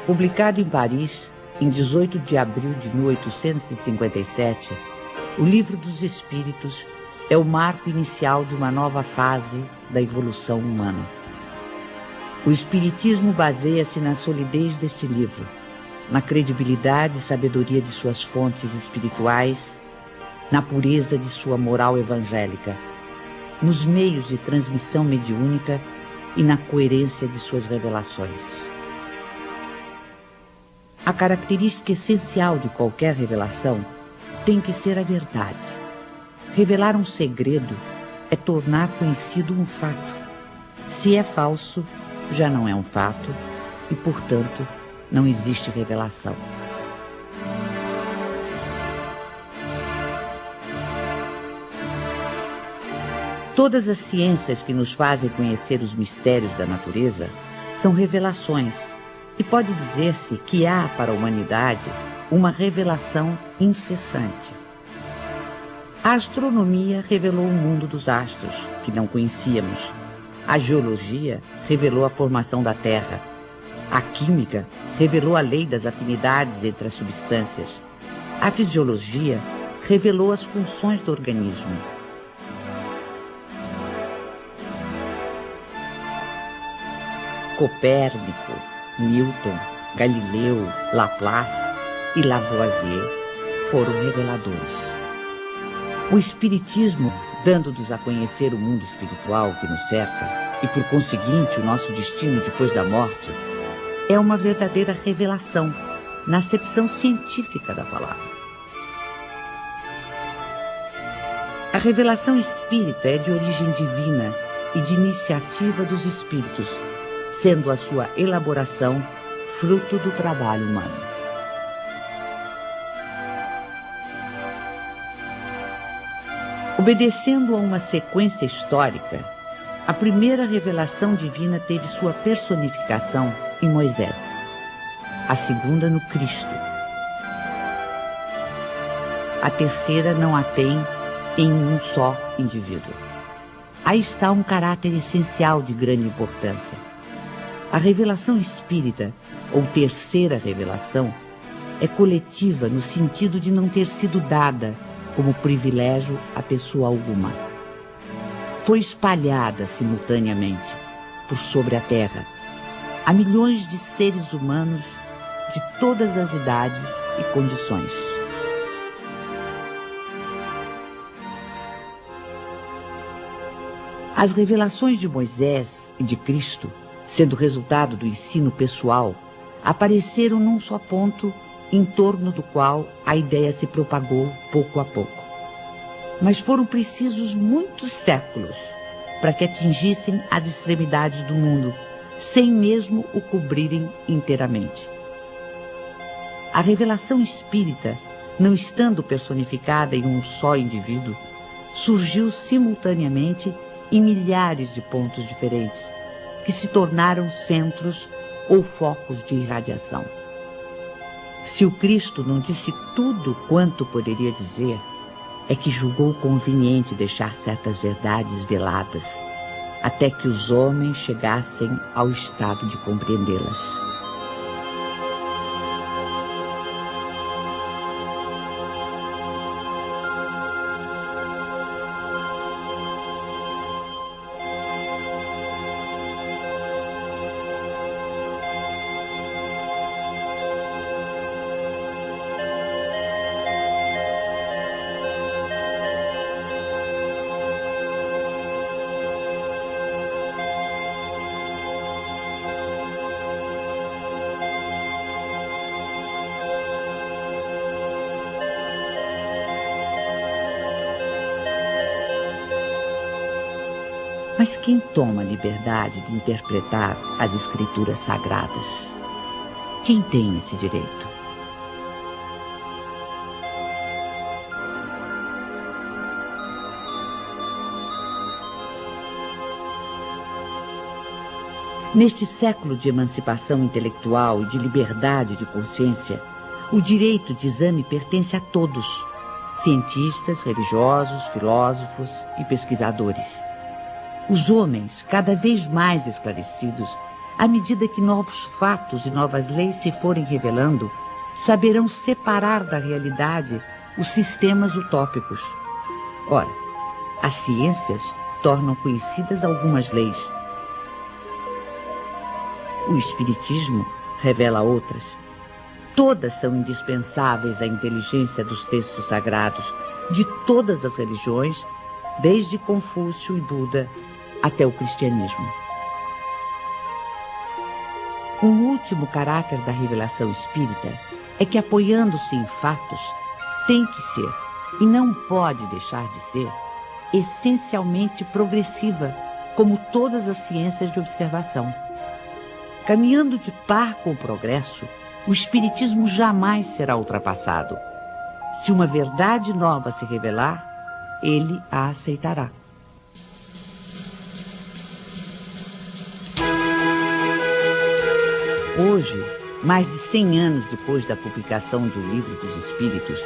Publicado em Paris, em 18 de abril de 1857, o Livro dos Espíritos é o marco inicial de uma nova fase da evolução humana. O Espiritismo baseia-se na solidez deste livro, na credibilidade e sabedoria de suas fontes espirituais, na pureza de sua moral evangélica, nos meios de transmissão mediúnica e na coerência de suas revelações. A característica essencial de qualquer revelação tem que ser a verdade. Revelar um segredo é tornar conhecido um fato. Se é falso, já não é um fato e, portanto, não existe revelação. Todas as ciências que nos fazem conhecer os mistérios da natureza são revelações, e pode dizer-se que há para a humanidade uma revelação incessante. A astronomia revelou o mundo dos astros, que não conhecíamos. A geologia revelou a formação da Terra. A química revelou a lei das afinidades entre as substâncias. A fisiologia revelou as funções do organismo. Copérnico, Newton, Galileu, Laplace e Lavoisier foram reveladores. O Espiritismo, dando-nos a conhecer o mundo espiritual que nos cerca e, por conseguinte, o nosso destino depois da morte, é uma verdadeira revelação na acepção científica da palavra. A revelação espírita é de origem divina e de iniciativa dos espíritos, sendo a sua elaboração fruto do trabalho humano. Obedecendo a uma sequência histórica, a primeira revelação divina teve sua personificação em Moisés, a segunda no Cristo. A terceira não a tem em um só indivíduo. Aí está um caráter essencial de grande importância. A revelação espírita, ou terceira revelação, é coletiva no sentido de não ter sido dada como privilégio a pessoa alguma. Foi espalhada simultaneamente por sobre a Terra a milhões de seres humanos de todas as idades e condições. As revelações de Moisés e de Cristo, sendo resultado do ensino pessoal, apareceram num só ponto em torno do qual a ideia se propagou pouco a pouco. Mas foram precisos muitos séculos para que atingissem as extremidades do mundo, sem mesmo o cobrirem inteiramente. A revelação espírita, não estando personificada em um só indivíduo, surgiu simultaneamente em milhares de pontos diferentes, que se tornaram centros ou focos de irradiação. Se o Cristo não disse tudo quanto poderia dizer, é que julgou conveniente deixar certas verdades veladas, até que os homens chegassem ao estado de compreendê-las. Mas quem toma a liberdade de interpretar as escrituras sagradas? Quem tem esse direito? Neste século de emancipação intelectual e de liberdade de consciência, o direito de exame pertence a todos, cientistas, religiosos, filósofos e pesquisadores. Os homens, cada vez mais esclarecidos, à medida que novos fatos e novas leis se forem revelando, saberão separar da realidade os sistemas utópicos. Ora, as ciências tornam conhecidas algumas leis. O Espiritismo revela outras. Todas são indispensáveis à inteligência dos textos sagrados de todas as religiões, desde Confúcio e Buda até o cristianismo. Um último caráter da revelação espírita é que, apoiando-se em fatos, tem que ser, e não pode deixar de ser, essencialmente progressiva, como todas as ciências de observação. Caminhando de par com o progresso, o Espiritismo jamais será ultrapassado. Se uma verdade nova se revelar, ele a aceitará. Hoje, mais de 100 anos depois da publicação de O Livro dos Espíritos,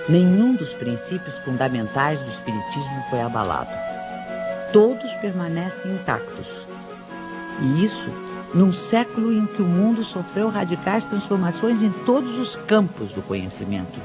nenhum dos princípios fundamentais do Espiritismo foi abalado. Todos permanecem intactos. E isso num século em que o mundo sofreu radicais transformações em todos os campos do conhecimento.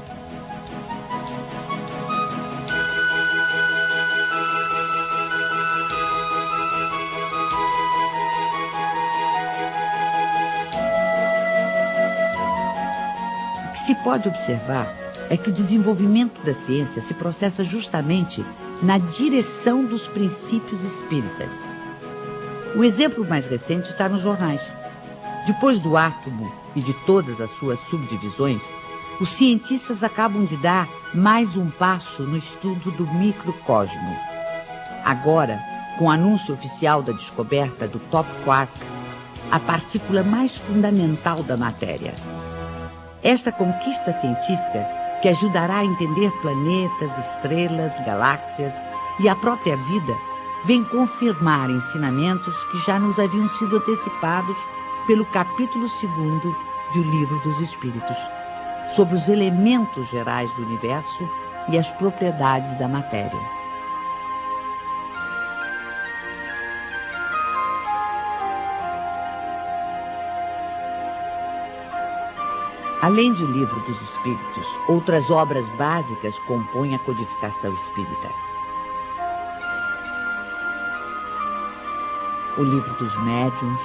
O que se pode observar é que o desenvolvimento da ciência se processa justamente na direção dos princípios espíritas. O exemplo mais recente está nos jornais. Depois do átomo e de todas as suas subdivisões, os cientistas acabam de dar mais um passo no estudo do microcosmo. Agora, com o anúncio oficial da descoberta do top quark, a partícula mais fundamental da matéria. Esta conquista científica, que ajudará a entender planetas, estrelas, galáxias e a própria vida, vem confirmar ensinamentos que já nos haviam sido antecipados pelo capítulo 2º de O Livro dos Espíritos, sobre os elementos gerais do universo e as propriedades da matéria. Além de O Livro dos Espíritos, outras obras básicas compõem a codificação espírita. O Livro dos Médiuns,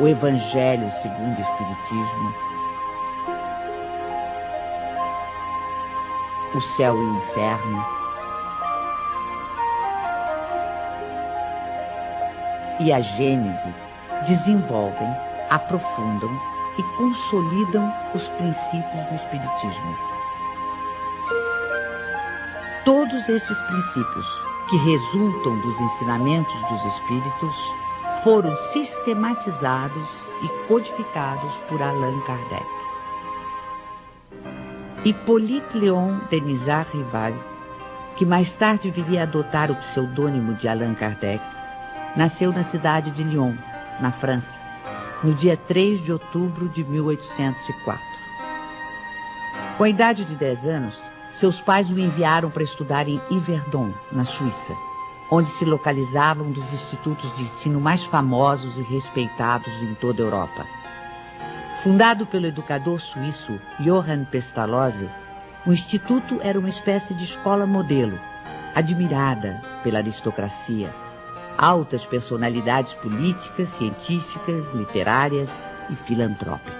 o Evangelho segundo o Espiritismo, o Céu e o Inferno, e a Gênese desenvolvem, aprofundam e consolidam os princípios do Espiritismo. Todos esses princípios, que resultam dos ensinamentos dos Espíritos, foram sistematizados e codificados por Allan Kardec. Hippolyte Léon Denisard Rival, que mais tarde viria a adotar o pseudônimo de Allan Kardec, nasceu na cidade de Lyon, na França, no dia 3 de outubro de 1804. Com a idade de 10 anos, seus pais o enviaram para estudar em Yverdon, na Suíça, onde se localizavam um dos institutos de ensino mais famosos e respeitados em toda a Europa. Fundado pelo educador suíço Johann Pestalozzi, o instituto era uma espécie de escola modelo, admirada pela aristocracia, altas personalidades políticas, científicas, literárias e filantrópicas.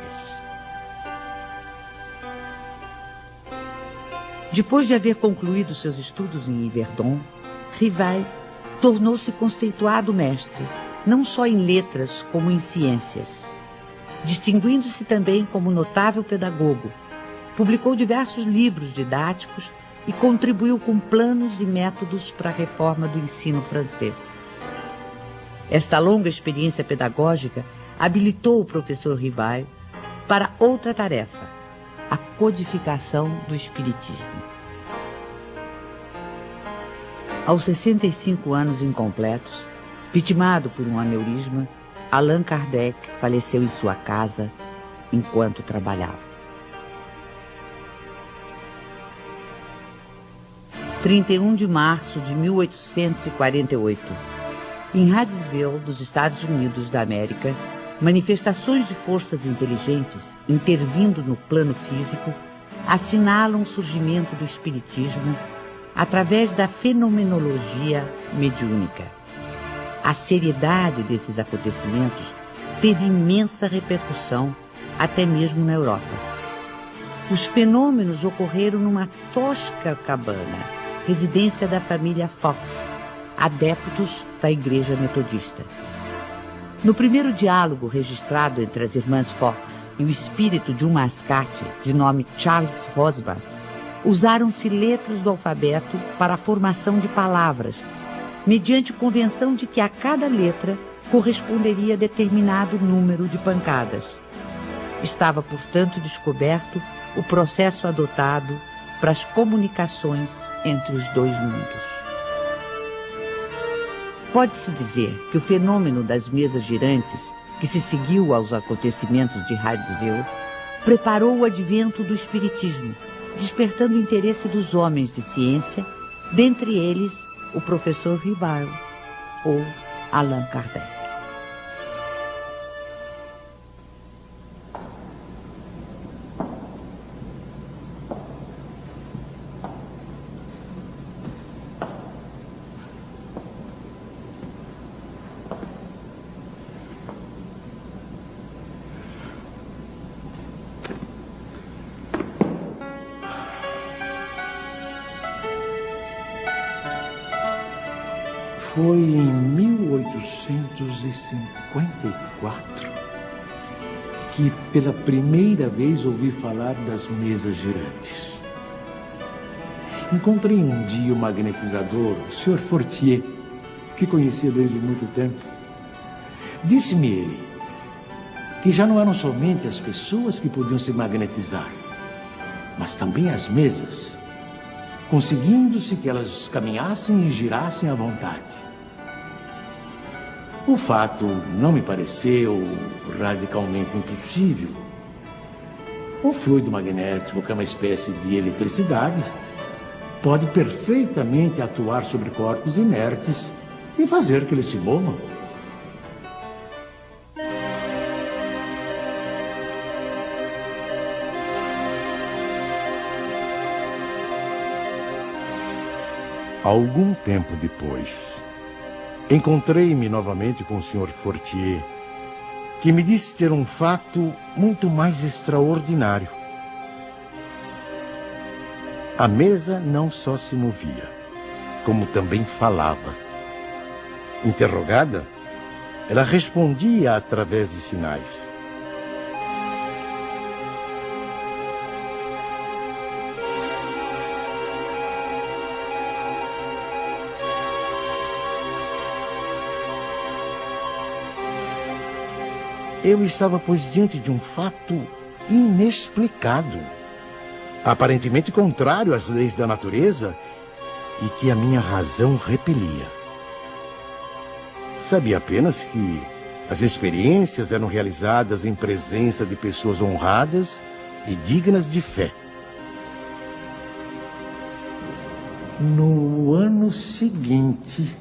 Depois de haver concluído seus estudos em Yverdon, Rival tornou-se conceituado mestre, não só em letras como em ciências. Distinguindo-se também como notável pedagogo, publicou diversos livros didáticos e contribuiu com planos e métodos para a reforma do ensino francês. Esta longa experiência pedagógica habilitou o professor Rival para outra tarefa, a codificação do Espiritismo. Aos 65 anos incompletos, vitimado por um aneurisma, Allan Kardec faleceu em sua casa enquanto trabalhava. 31 de março de 1848. Em Hydesville, dos Estados Unidos da América, manifestações de forças inteligentes intervindo no plano físico assinalam o surgimento do espiritismo através da fenomenologia mediúnica. A seriedade desses acontecimentos teve imensa repercussão até mesmo na Europa. Os fenômenos ocorreram numa tosca cabana, residência da família Fox, adeptos da Igreja Metodista. No primeiro diálogo registrado entre as irmãs Fox e o espírito de um mascate de nome Charles Rosbach, usaram-se letras do alfabeto para a formação de palavras, mediante convenção de que a cada letra corresponderia a determinado número de pancadas. Estava, portanto, descoberto o processo adotado para as comunicações entre os dois mundos. Pode-se dizer que o fenômeno das mesas girantes, que se seguiu aos acontecimentos de Hydesville, preparou o advento do espiritismo, despertando o interesse dos homens de ciência, dentre eles o professor Ribyle ou Allan Kardec. Foi em 1854 que pela primeira vez ouvi falar das mesas girantes. Encontrei um dia o magnetizador, o Sr. Fortier, que conhecia desde muito tempo. Disse-me ele que já não eram somente as pessoas que podiam se magnetizar, mas também as mesas, conseguindo-se que elas caminhassem e girassem à vontade. O fato não me pareceu radicalmente impossível. O fluido magnético, que é uma espécie de eletricidade, pode perfeitamente atuar sobre corpos inertes e fazer que eles se movam. Algum tempo depois, encontrei-me novamente com o Sr. Fortier, que me disse ter um fato muito mais extraordinário. A mesa não só se movia, como também falava. Interrogada, ela respondia através de sinais. Eu estava, pois, diante de um fato inexplicado, aparentemente contrário às leis da natureza e que a minha razão repelia. Sabia apenas que as experiências eram realizadas em presença de pessoas honradas e dignas de fé. No ano seguinte,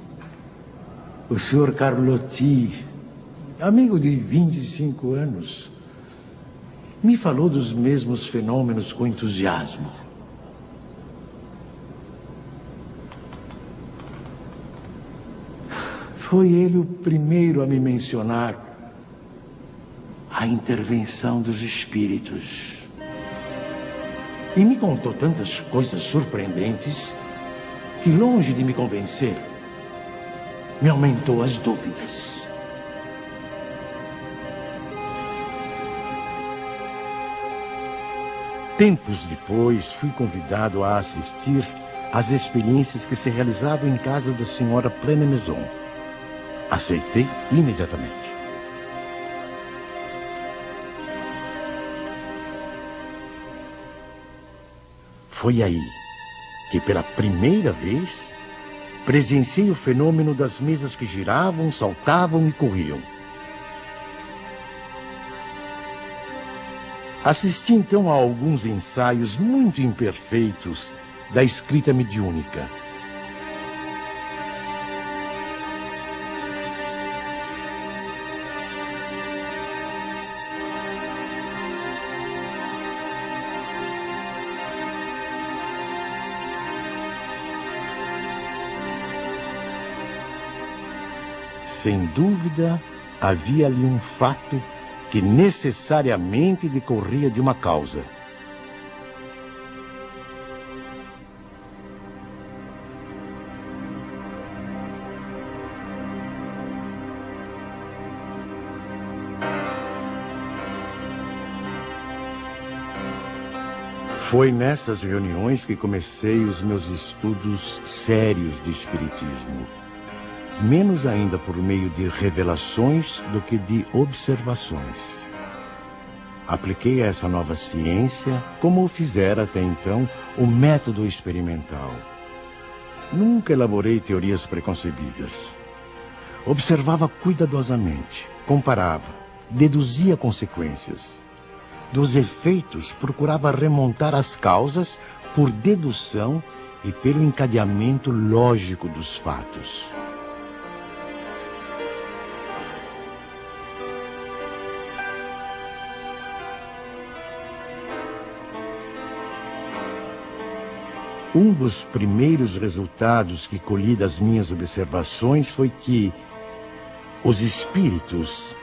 o Sr. Carlotti, amigo de 25 anos, me falou dos mesmos fenômenos com entusiasmo. Foi ele o primeiro a me mencionar a intervenção dos espíritos. E me contou tantas coisas surpreendentes que, longe de me convencer, me aumentou as dúvidas. Tempos depois, fui convidado a assistir às experiências que se realizavam em casa da senhora Pleine-Maison. Aceitei imediatamente. Foi aí que, pela primeira vez, presenciei o fenômeno das mesas que giravam, saltavam e corriam. Assisti então a alguns ensaios muito imperfeitos da escrita mediúnica. Sem dúvida, havia ali um fato que necessariamente decorria de uma causa. Foi nessas reuniões que comecei os meus estudos sérios de espiritismo. Menos ainda por meio de revelações do que de observações. Apliquei a essa nova ciência, como o fizera até então, o método experimental. Nunca elaborei teorias preconcebidas. Observava cuidadosamente, comparava, deduzia consequências. Dos efeitos, procurava remontar as causas por dedução e pelo encadeamento lógico dos fatos. Um dos primeiros resultados que colhi das minhas observações foi que os espíritos,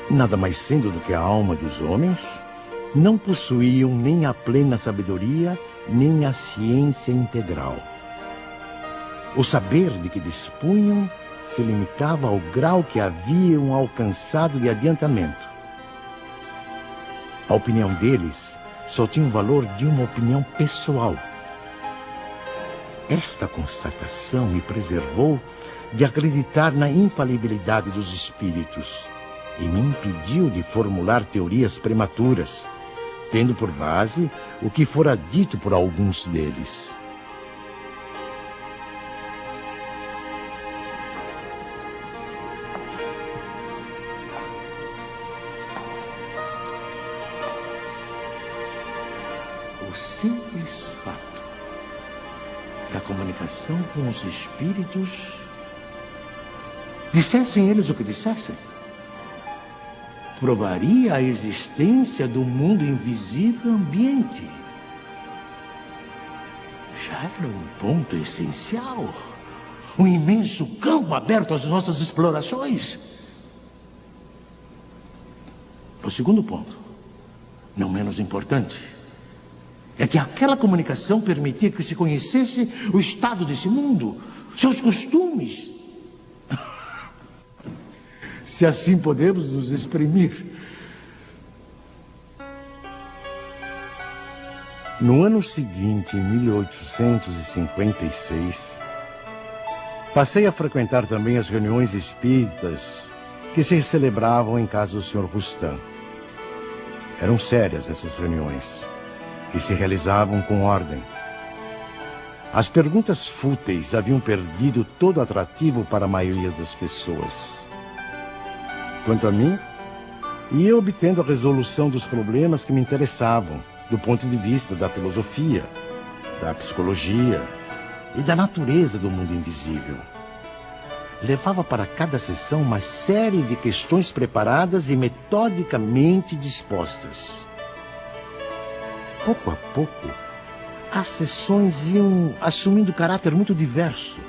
nada mais sendo do que a alma dos homens, não possuíam nem a plena sabedoria, nem a ciência integral. O saber de que dispunham se limitava ao grau que haviam alcançado de adiantamento. A opinião deles só tinha o valor de uma opinião pessoal. Esta constatação me preservou de acreditar na infalibilidade dos espíritos e me impediu de formular teorias prematuras, tendo por base o que fora dito por alguns deles. O simples fato da comunicação com os espíritos, dissessem eles o que dissessem, provaria a existência do mundo invisível ambiente. Já era um ponto essencial, um imenso campo aberto às nossas explorações. O segundo ponto, não menos importante, é que aquela comunicação permitia que se conhecesse o estado desse mundo, seus costumes. Se assim podemos nos exprimir. No ano seguinte, em 1856, passei a frequentar também as reuniões espíritas que se celebravam em casa do Sr. Rustam. Eram sérias essas reuniões e se realizavam com ordem. As perguntas fúteis haviam perdido todo atrativo para a maioria das pessoas. Quanto a mim, ia obtendo a resolução dos problemas que me interessavam, do ponto de vista da filosofia, da psicologia e da natureza do mundo invisível. Levava para cada sessão uma série de questões preparadas e metodicamente dispostas. Pouco a pouco, as sessões iam assumindo caráter muito diverso.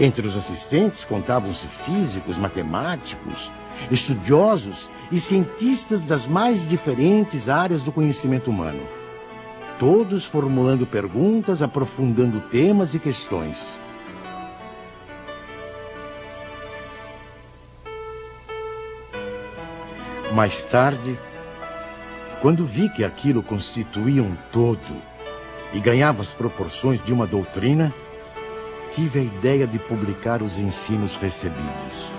Entre os assistentes contavam-se físicos, matemáticos, estudiosos e cientistas das mais diferentes áreas do conhecimento humano. Todos formulando perguntas, aprofundando temas e questões. Mais tarde, quando vi que aquilo constituía um todo e ganhava as proporções de uma doutrina, tive a ideia de publicar os ensinos recebidos.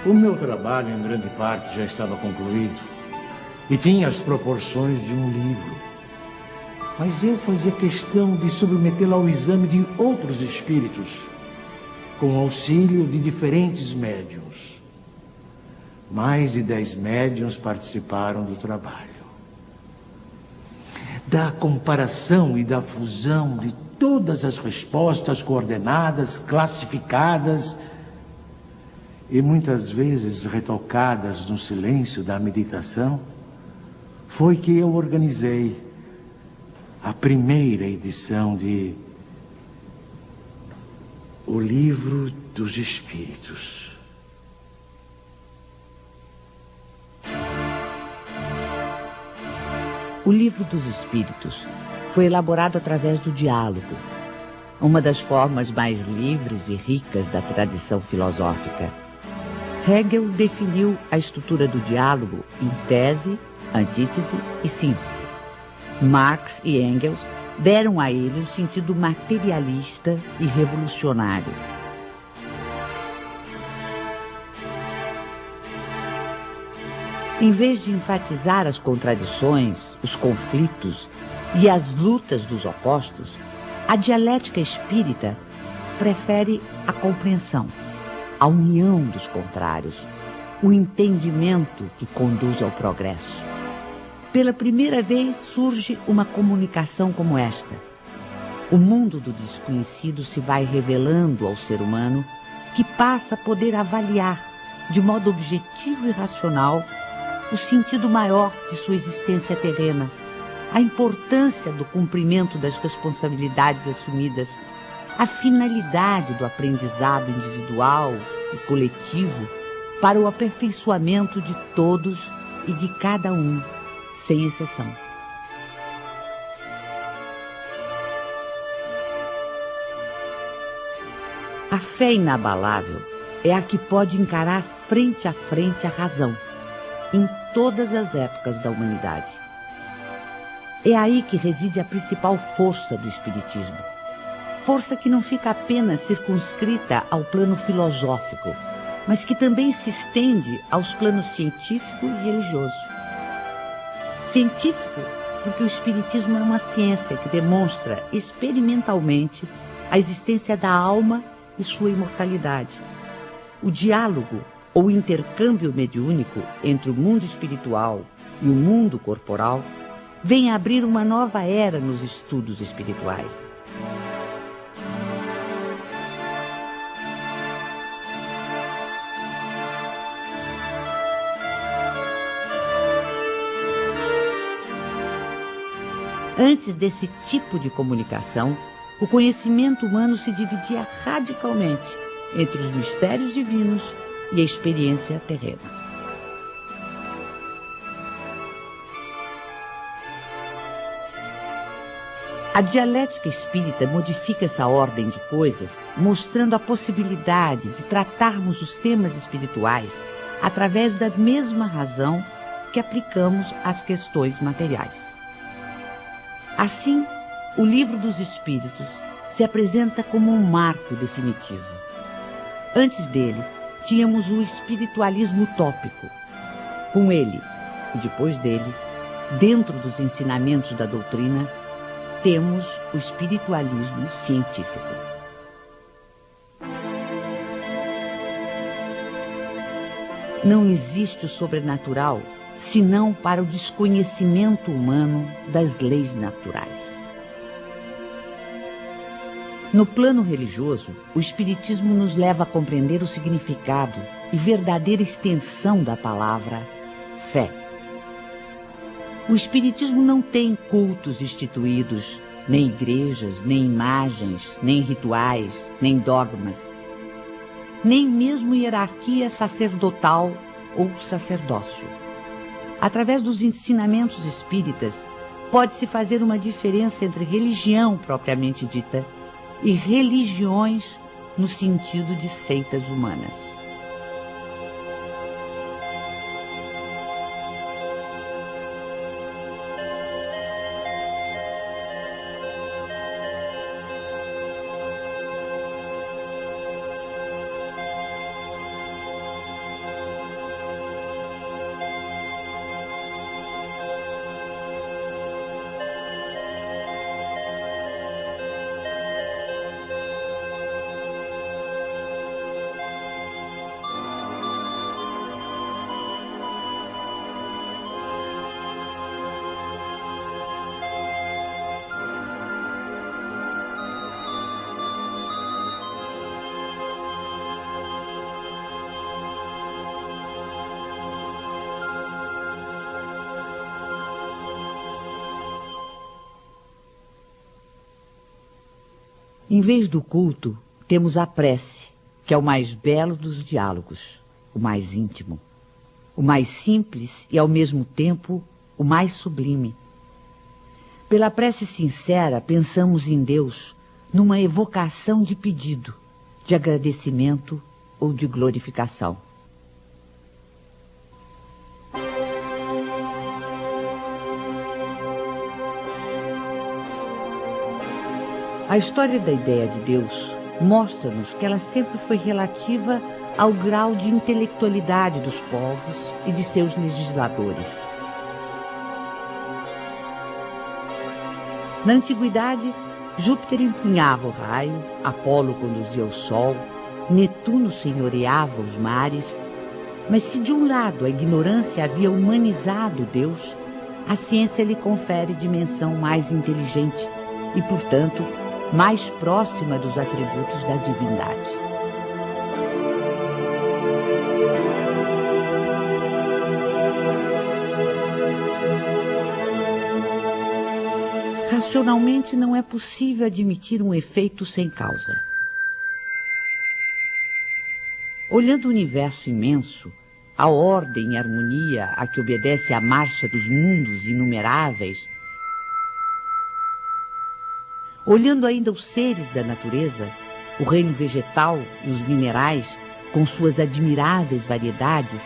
O meu trabalho, em grande parte, já estava concluído e tinha as proporções de um livro. Mas eu fazia questão de submetê-lo ao exame de outros espíritos, com auxílio de diferentes médiuns. Mais de 10 médiuns participaram do trabalho. Da comparação e da fusão de todas as respostas coordenadas, classificadas, e muitas vezes retocadas no silêncio da meditação, foi que eu organizei a primeira edição de O Livro dos Espíritos. O Livro dos Espíritos foi elaborado através do diálogo, uma das formas mais livres e ricas da tradição filosófica. Hegel definiu a estrutura do diálogo em tese, antítese e síntese. Marx e Engels deram a ele o sentido materialista e revolucionário. Em vez de enfatizar as contradições, os conflitos e as lutas dos opostos, a dialética espírita prefere a compreensão, a união dos contrários, o entendimento que conduz ao progresso. Pela primeira vez surge uma comunicação como esta. O mundo do desconhecido se vai revelando ao ser humano, que passa a poder avaliar, de modo objetivo e racional, o sentido maior de sua existência terrena, a importância do cumprimento das responsabilidades assumidas, a finalidade do aprendizado individual e coletivo para o aperfeiçoamento de todos e de cada um, sem exceção. A fé inabalável é a que pode encarar frente a frente a razão, em todas as épocas da humanidade. É aí que reside a principal força do Espiritismo. Força que não fica apenas circunscrita ao plano filosófico, mas que também se estende aos planos científico e religioso. Científico, porque o Espiritismo é uma ciência que demonstra experimentalmente a existência da alma e sua imortalidade. O diálogo ou intercâmbio mediúnico entre o mundo espiritual e o mundo corporal vem a abrir uma nova era nos estudos espirituais. Antes desse tipo de comunicação, o conhecimento humano se dividia radicalmente entre os mistérios divinos e a experiência terrena. A dialética espírita modifica essa ordem de coisas, mostrando a possibilidade de tratarmos os temas espirituais através da mesma razão que aplicamos às questões materiais. Assim, o Livro dos Espíritos se apresenta como um marco definitivo. Antes dele, tínhamos o espiritualismo utópico. Com ele, e depois dele, dentro dos ensinamentos da doutrina, temos o espiritualismo científico. Não existe o sobrenatural senão para o desconhecimento humano das leis naturais. No plano religioso, o Espiritismo nos leva a compreender o significado e verdadeira extensão da palavra fé. O Espiritismo não tem cultos instituídos, nem igrejas, nem imagens, nem rituais, nem dogmas, nem mesmo hierarquia sacerdotal ou sacerdócio. Através dos ensinamentos espíritas, pode-se fazer uma diferença entre religião propriamente dita e religiões no sentido de seitas humanas. Em vez do culto, temos a prece, que é o mais belo dos diálogos, o mais íntimo, o mais simples e, ao mesmo tempo, o mais sublime. Pela prece sincera, pensamos em Deus numa evocação de pedido, de agradecimento ou de glorificação. A história da ideia de Deus mostra-nos que ela sempre foi relativa ao grau de intelectualidade dos povos e de seus legisladores. Na antiguidade, Júpiter empunhava o raio, Apolo conduzia o sol, Netuno senhoreava os mares, mas se de um lado a ignorância havia humanizado Deus, a ciência lhe confere dimensão mais inteligente e, portanto, mais próxima dos atributos da divindade. Racionalmente não é possível admitir um efeito sem causa. Olhando o universo imenso, a ordem e harmonia a que obedece a marcha dos mundos inumeráveis, olhando ainda os seres da natureza, o reino vegetal e os minerais, com suas admiráveis variedades,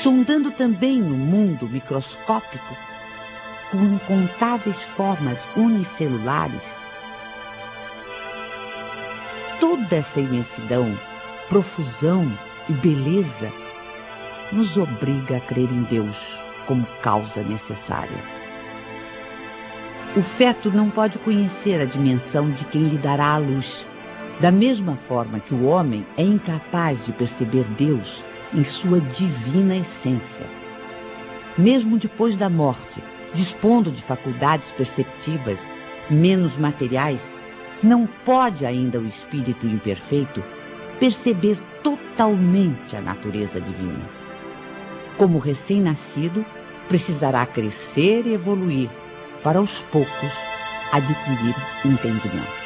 sondando também no mundo microscópico, com incontáveis formas unicelulares, toda essa imensidão, profusão e beleza nos obriga a crer em Deus como causa necessária. O feto não pode conhecer a dimensão de quem lhe dará a luz, da mesma forma que o homem é incapaz de perceber Deus em sua divina essência. Mesmo depois da morte, dispondo de faculdades perceptivas menos materiais, não pode ainda o espírito imperfeito perceber totalmente a natureza divina. Como recém-nascido, precisará crescer e evoluir para aos poucos adquirir entendimento.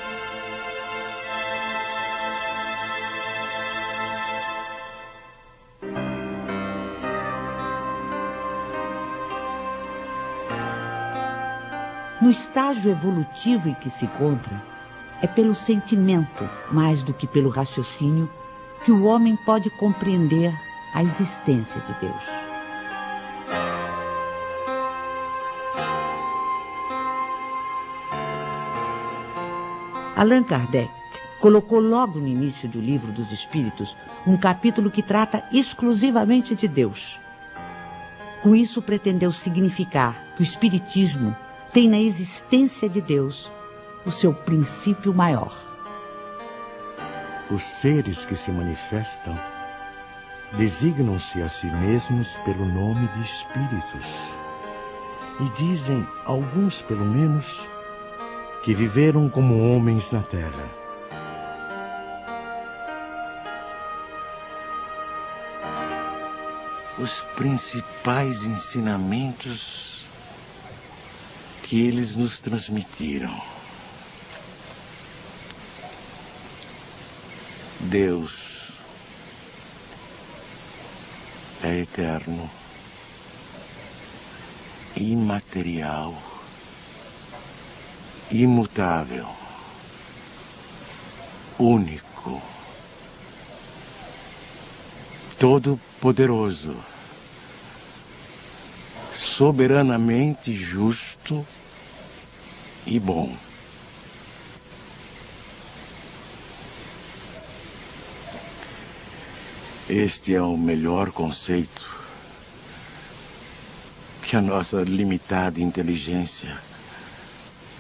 No estágio evolutivo em que se encontra, é pelo sentimento, mais do que pelo raciocínio, que o homem pode compreender a existência de Deus. Allan Kardec colocou logo no início do Livro dos Espíritos um capítulo que trata exclusivamente de Deus. Com isso pretendeu significar que o Espiritismo tem na existência de Deus o seu princípio maior. Os seres que se manifestam designam-se a si mesmos pelo nome de espíritos e dizem, alguns pelo menos, que viveram como homens na terra. Os principais ensinamentos que eles nos transmitiram. Deus é eterno, imaterial, imutável, único, todo-poderoso, soberanamente justo e bom. Este é o melhor conceito que a nossa limitada inteligência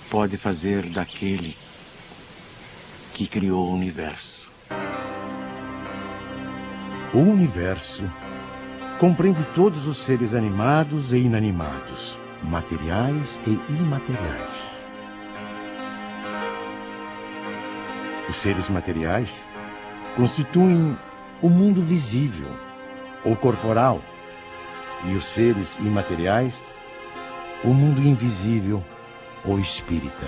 pode fazer daquele que criou o universo. O universo compreende todos os seres animados e inanimados, materiais e imateriais. Os seres materiais constituem o mundo visível ou corporal, e os seres imateriais, o mundo invisível ou espírita.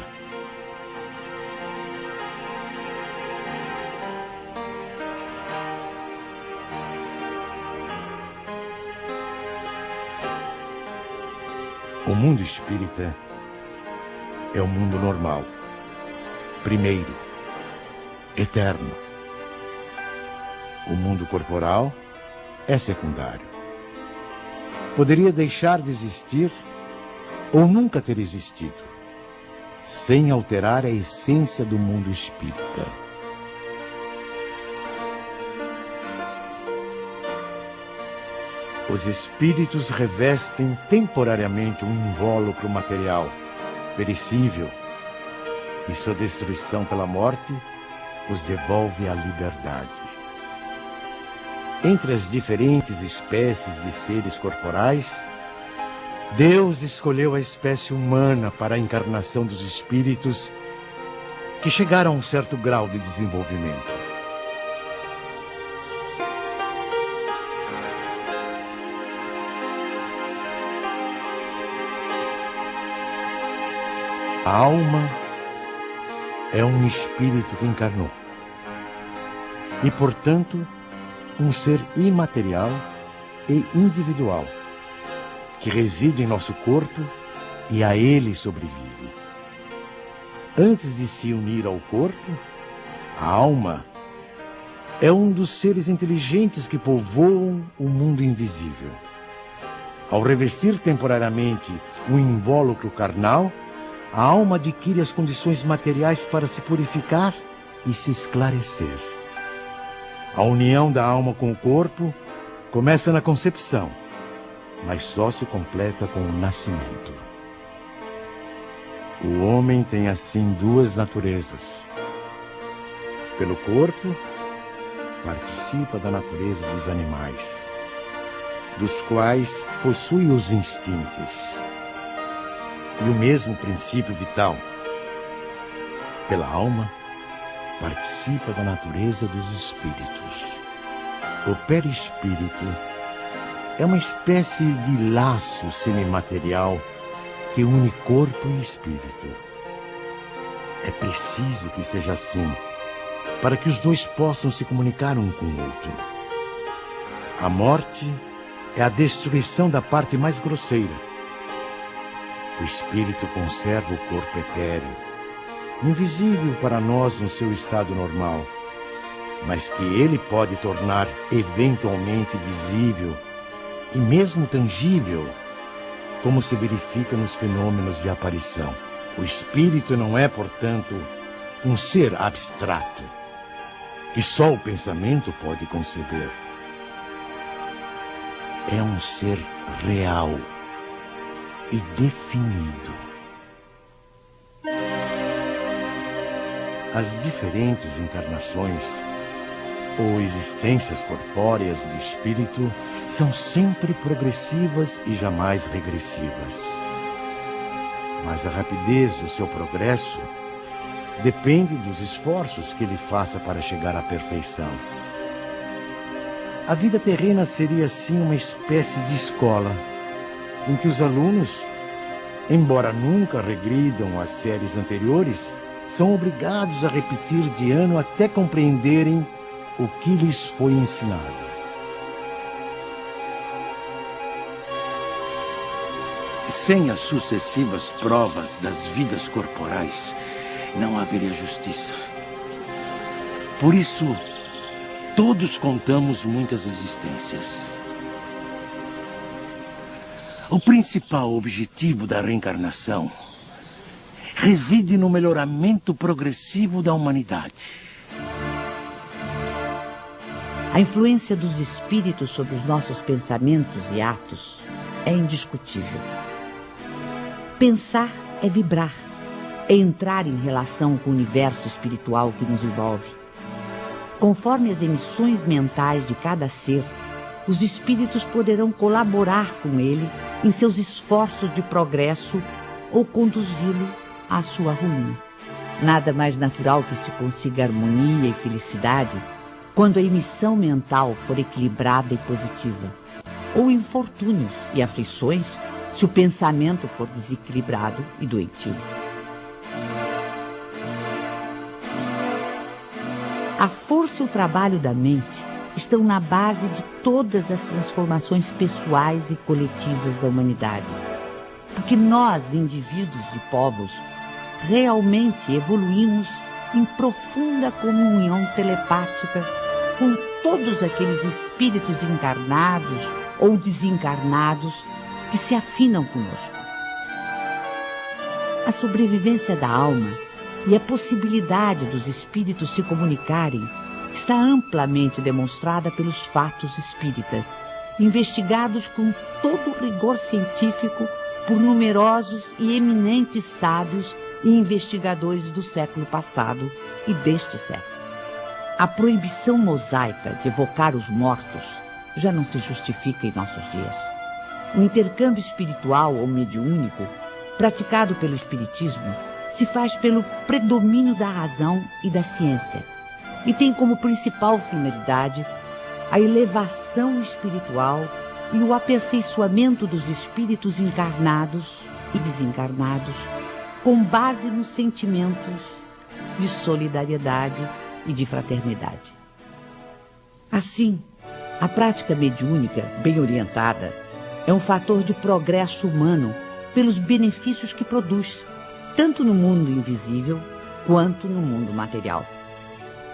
O mundo espírita é o mundo normal, primeiro, eterno. O mundo corporal é secundário. Poderia deixar de existir ou nunca ter existido, sem alterar a essência do mundo espírita. Os espíritos revestem temporariamente um invólucro material, perecível, e sua destruição pela morte os devolve à liberdade. Entre as diferentes espécies de seres corporais, Deus escolheu a espécie humana para a encarnação dos espíritos que chegaram a um certo grau de desenvolvimento. A alma é um espírito que encarnou e, portanto, um ser imaterial e individual que reside em nosso corpo e a ele sobrevive. Antes de se unir ao corpo, a alma é um dos seres inteligentes que povoam o mundo invisível. Ao revestir temporariamente um invólucro carnal, a alma adquire as condições materiais para se purificar e se esclarecer. A união da alma com o corpo começa na concepção, mas só se completa com o nascimento. O homem tem assim duas naturezas. Pelo corpo, participa da natureza dos animais, dos quais possui os instintos e o mesmo princípio vital. Pela alma, participa da natureza dos espíritos. O perispírito é uma espécie de laço semimaterial que une corpo e espírito. É preciso que seja assim, para que os dois possam se comunicar um com o outro. A morte é a destruição da parte mais grosseira. O espírito conserva o corpo etéreo, invisível para nós no seu estado normal, mas que ele pode tornar eventualmente visível e mesmo tangível, como se verifica nos fenômenos de aparição. O espírito não é, portanto, um ser abstrato, que só o pensamento pode conceber. É um ser real e definido. As diferentes encarnações ou existências corpóreas do espírito são sempre progressivas e jamais regressivas. Mas a rapidez do seu progresso depende dos esforços que ele faça para chegar à perfeição. A vida terrena seria assim uma espécie de escola, em que os alunos, embora nunca regridam às séries anteriores, são obrigados a repetir de ano até compreenderem o que lhes foi ensinado. Sem as sucessivas provas das vidas corporais, não haveria justiça. Por isso, todos contamos muitas existências. O principal objetivo da reencarnação reside no melhoramento progressivo da humanidade. A influência dos espíritos sobre os nossos pensamentos e atos é indiscutível. Pensar é vibrar, é entrar em relação com o universo espiritual que nos envolve. Conforme as emissões mentais de cada ser, os espíritos poderão colaborar com ele em seus esforços de progresso ou conduzi-lo à sua ruína. Nada mais natural que se consiga harmonia e felicidade quando a emissão mental for equilibrada e positiva. ou infortúnios e aflições se o pensamento for desequilibrado e doentio. A força e o trabalho da mente estão na base de todas as transformações pessoais e coletivas da humanidade. Porque nós, indivíduos e povos, realmente evoluímos em profunda comunhão telepática com todos aqueles espíritos encarnados ou desencarnados que se afinam conosco. A sobrevivência da alma e a possibilidade dos espíritos se comunicarem está amplamente demonstrada pelos fatos espíritas, investigados com todo o rigor científico por numerosos e eminentes sábios e investigadores do século passado e deste século. A proibição mosaica de evocar os mortos já não se justifica em nossos dias. O intercâmbio espiritual ou mediúnico, praticado pelo espiritismo, se faz pelo predomínio da razão e da ciência e tem como principal finalidade a elevação espiritual e o aperfeiçoamento dos espíritos encarnados e desencarnados com base nos sentimentos de solidariedade e de fraternidade. Assim, a prática mediúnica, bem orientada, é um fator de progresso humano pelos benefícios que produz, tanto no mundo invisível quanto no mundo material.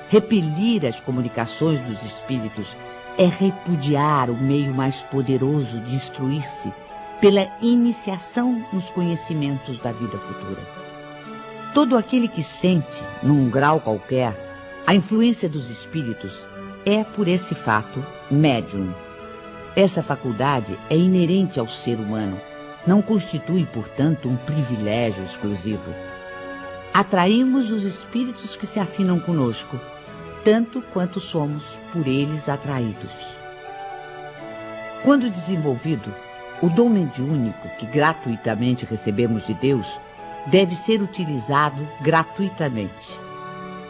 Repelir as comunicações dos espíritos é repudiar o meio mais poderoso de instruir-se pela iniciação nos conhecimentos da vida futura. Todo aquele que sente, num grau qualquer, a influência dos espíritos é, por esse fato, médium. Essa faculdade é inerente ao ser humano, não constitui, portanto, um privilégio exclusivo. Atraímos os espíritos que se afinam conosco, tanto quanto somos por eles atraídos. Quando desenvolvido, o dom mediúnico que gratuitamente recebemos de Deus deve ser utilizado gratuitamente.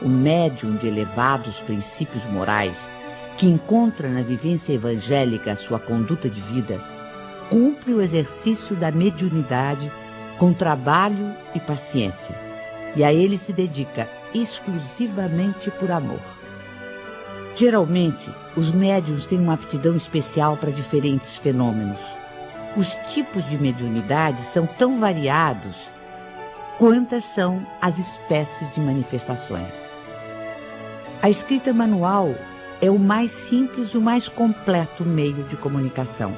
O médium de elevados princípios morais, que encontra na vivência evangélica a sua conduta de vida, cumpre o exercício da mediunidade com trabalho e paciência, e a ele se dedica exclusivamente por amor. Geralmente, os médiuns têm uma aptidão especial para diferentes fenômenos. Os tipos de mediunidade são tão variados quantas são as espécies de manifestações. A escrita manual é o mais simples e o mais completo meio de comunicação.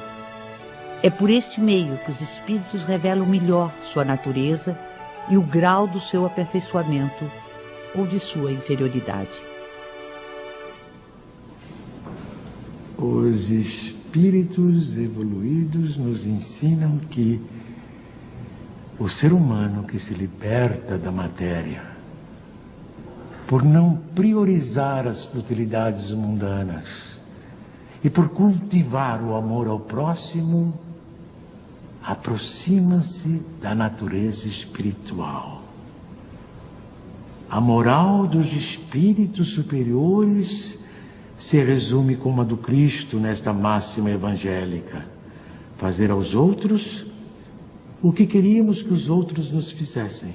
É por este meio que os espíritos revelam melhor sua natureza e o grau do seu aperfeiçoamento ou de sua inferioridade. Os espíritos evoluídos nos ensinam que o ser humano que se liberta da matéria, por não priorizar as futilidades mundanas e por cultivar o amor ao próximo, aproxima-se da natureza espiritual. A moral dos espíritos superiores se resume como a do Cristo nesta máxima evangélica: fazer aos outros o que queríamos que os outros nos fizessem.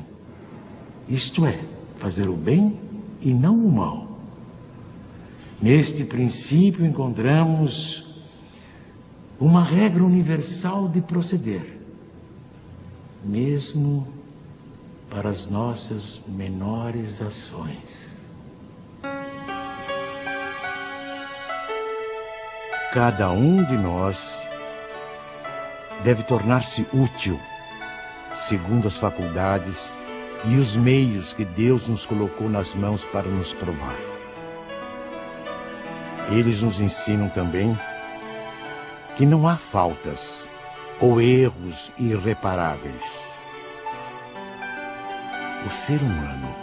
Isto é, fazer o bem e não o mal. Neste princípio encontramos uma regra universal de proceder, mesmo para as nossas menores ações. Cada um de nós deve tornar-se útil, segundo as faculdades e os meios que Deus nos colocou nas mãos para nos provar. Eles nos ensinam também que não há faltas ou erros irreparáveis. O ser humano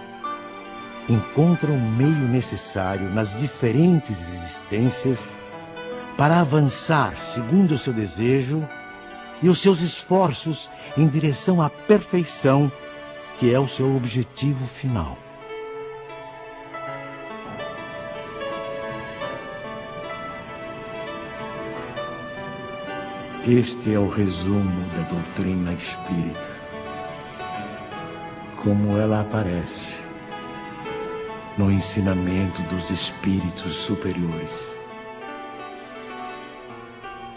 encontra o meio necessário nas diferentes existências para avançar segundo o seu desejo e os seus esforços em direção à perfeição, que é o seu objetivo final. Este é o resumo da doutrina espírita, como ela aparece no ensinamento dos espíritos superiores.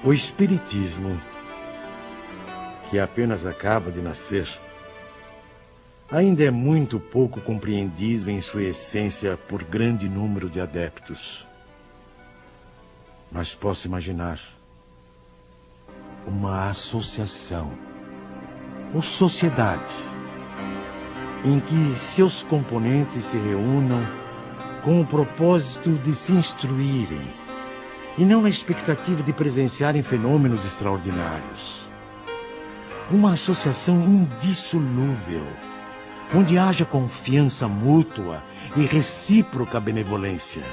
O espiritismo, que apenas acaba de nascer, ainda é muito pouco compreendido em sua essência por grande número de adeptos. Mas posso imaginar uma associação ou sociedade em que seus componentes se reúnam com o propósito de se instruírem e não na expectativa de presenciarem fenômenos extraordinários. Uma associação indissolúvel, onde haja confiança mútua e recíproca benevolência.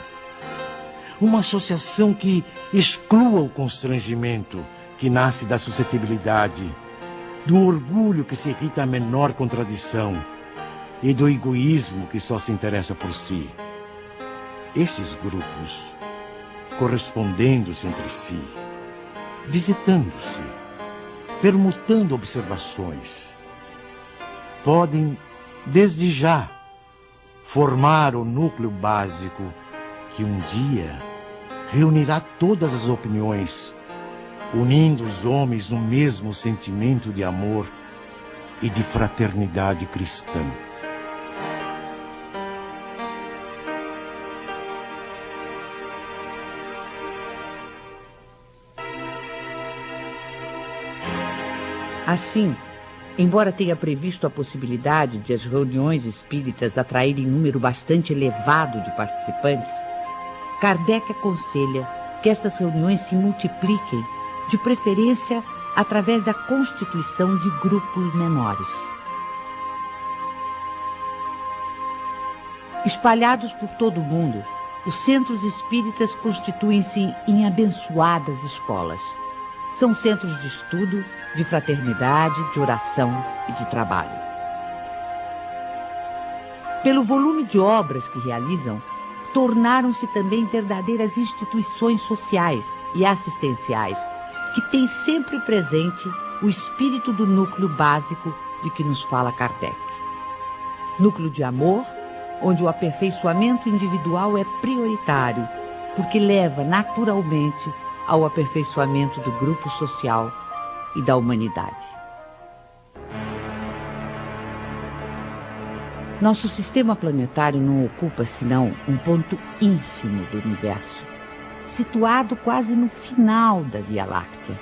Uma associação que exclua o constrangimento que nasce da suscetibilidade, do orgulho que se irrita à menor contradição e do egoísmo que só se interessa por si. Esses grupos, correspondendo-se entre si, visitando-se, permutando observações, podem, desde já, formar o núcleo básico que um dia reunirá todas as opiniões, unindo os homens no mesmo sentimento de amor e de fraternidade cristã. Assim, embora tenha previsto a possibilidade de as reuniões espíritas atraírem número bastante elevado de participantes, Kardec aconselha que estas reuniões se multipliquem, de preferência através da constituição de grupos menores. Espalhados por todo o mundo, os centros espíritas constituem-se em abençoadas escolas. São centros de estudo, de fraternidade, de oração e de trabalho. Pelo volume de obras que realizam, tornaram-se também verdadeiras instituições sociais e assistenciais, que têm sempre presente o espírito do núcleo básico de que nos fala Kardec. Núcleo de amor, onde o aperfeiçoamento individual é prioritário, porque leva naturalmente ao aperfeiçoamento do grupo social e da humanidade. Nosso sistema planetário não ocupa senão um ponto ínfimo do universo, situado quase no final da Via Láctea,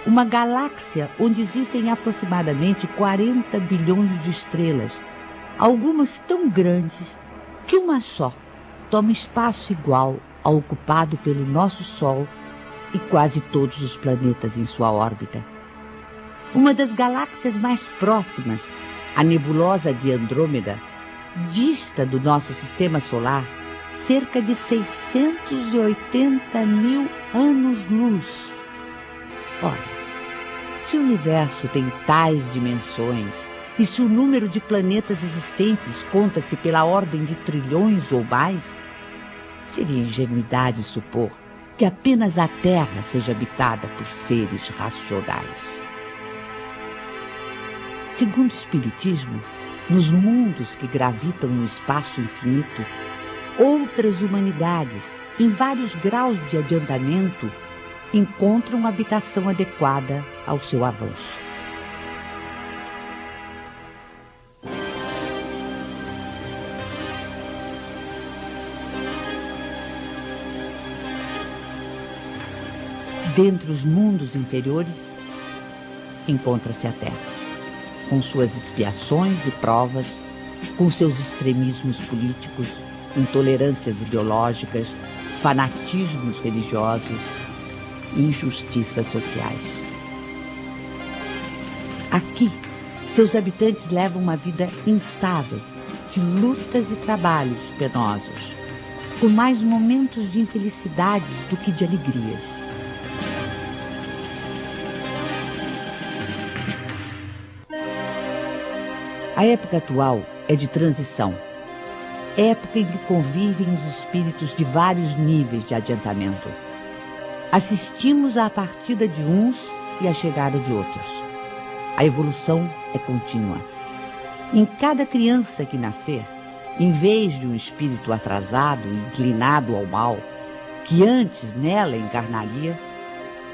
uma galáxia onde existem aproximadamente 40 bilhões de estrelas, algumas tão grandes que uma só toma espaço igual ao ocupado pelo nosso Sol e quase todos os planetas em sua órbita. Uma das galáxias mais próximas, a nebulosa de Andrômeda, dista do nosso sistema solar cerca de 680 mil anos-luz. Ora, se o universo tem tais dimensões e se o número de planetas existentes conta-se pela ordem de trilhões ou mais, seria ingenuidade supor que apenas a Terra seja habitada por seres racionais. Segundo o Espiritismo, nos mundos que gravitam no espaço infinito, outras humanidades, em vários graus de adiantamento, encontram habitação adequada ao seu avanço. Dentre os mundos inferiores, encontra-se a Terra, com suas expiações e provas, com seus extremismos políticos, intolerâncias ideológicas, fanatismos religiosos e injustiças sociais. Aqui, seus habitantes levam uma vida instável, de lutas e trabalhos penosos, com mais momentos de infelicidade do que de alegrias. A época atual é de transição, época em que convivem os espíritos de vários níveis de adiantamento. Assistimos à partida de uns e a chegada de outros. A evolução é contínua. Em cada criança que nascer, em vez de um espírito atrasado e inclinado ao mal, que antes nela encarnaria,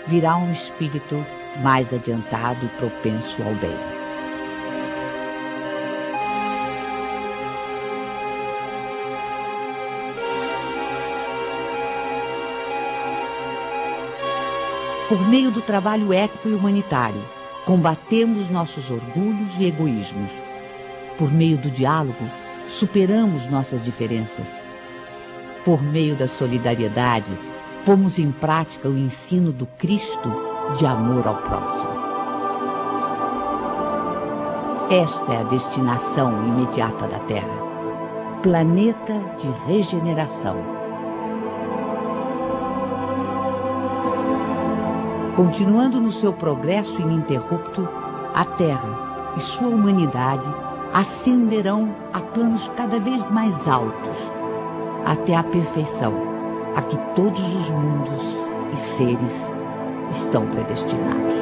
virá um espírito mais adiantado e propenso ao bem. Por meio do trabalho ético e humanitário, combatemos nossos orgulhos e egoísmos. Por meio do diálogo, superamos nossas diferenças. Por meio da solidariedade, pomos em prática o ensino do Cristo de amor ao próximo. Esta é a destinação imediata da Terra. Planeta de regeneração. Continuando no seu progresso ininterrupto, a Terra e sua humanidade ascenderão a planos cada vez mais altos, até a perfeição a que todos os mundos e seres estão predestinados.